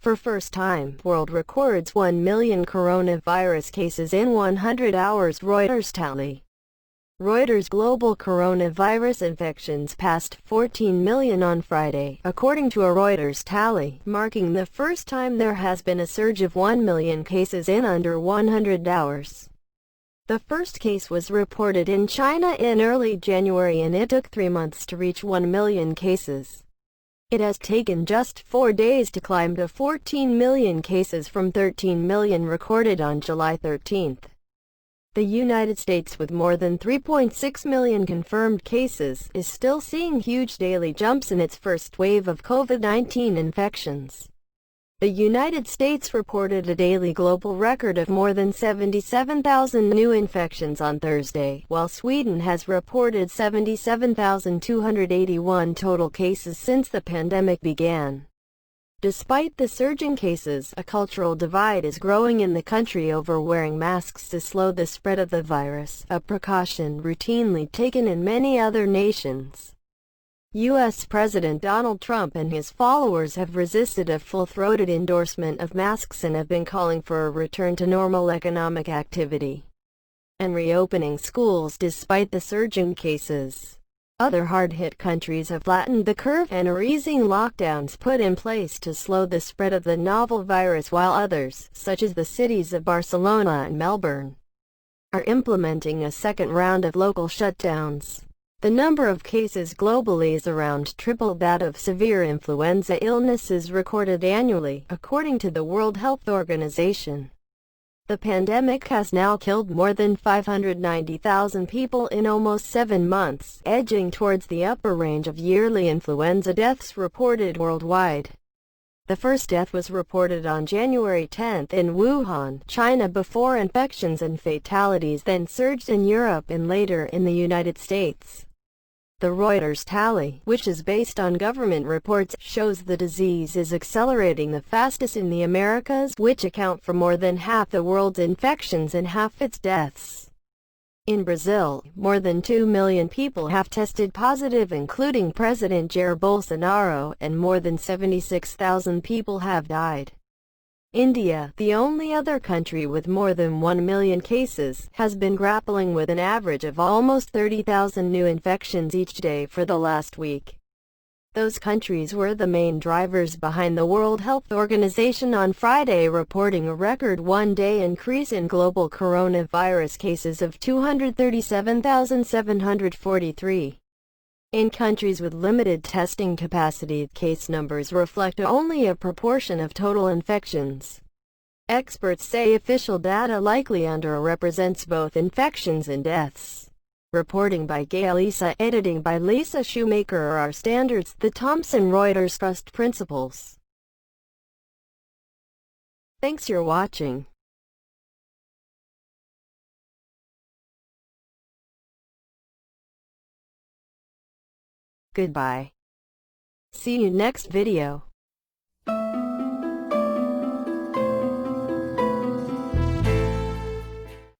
For first time, world records 1 million coronavirus cases in 100 hours. Reuters tally. Reuters global coronavirus infections passed 14 million on Friday, according to a Reuters tally, marking the first time there has been a surge of 1 million cases in under 100 hours. The first case was reported in China in early January, and it took 3 months to reach 1 million cases. It has taken just 4 days to climb to 14 million cases from 13 million recorded on July 13. The United States, with more than 3.6 million confirmed cases, is still seeing huge daily jumps in its first wave of COVID-19 infections. The United States reported a daily global record of more than 77,000 new infections on Thursday, while Sweden has reported 77,281 total cases since the pandemic began. Despite the surging cases, a cultural divide is growing in the country over wearing masks to slow the spread of the virus, a precaution routinely taken in many other nations. U.S. President Donald Trump and his followers have resisted a full-throated endorsement of masks and have been calling for a return to normal economic activity and reopening schools despite the surging cases. Other hard-hit countries have flattened the curve and are easing lockdowns put in place to slow the spread of the novel virus, while others, such as the cities of Barcelona and Melbourne, are implementing a second round of local shutdowns. The number of cases globally is around triple that of severe influenza illnesses recorded annually, according to the World Health Organization. The pandemic has now killed more than 590,000 people in almost 7 months, edging towards the upper range of yearly influenza deaths reported worldwide. The first death was reported on January 10 in Wuhan, China, before infections and fatalities then surged in Europe and later in the United States. The Reuters tally, which is based on government reports, shows the disease is accelerating the fastest in the Americas, which account for more than half the world's infections and half its deaths. In Brazil, more than 2 million people have tested positive, including President Jair Bolsonaro, and more than 76,000 people have died. India, the only other country with more than 1 million cases, has been grappling with an average of almost 30,000 new infections each day for the last week. Those countries were the main drivers behind the World Health Organization on Friday reporting a record one-day increase in global coronavirus cases of 237,743. In countries with limited testing capacity, case numbers reflect only a proportion of total infections. Experts say official data likely underrepresents both infections and deaths. Reporting by Gail Lisa, editing by Lisa Shoemaker. Our standards, the Thomson Reuters Trust Principles. Thanks for watching. Goodbye. See you next video.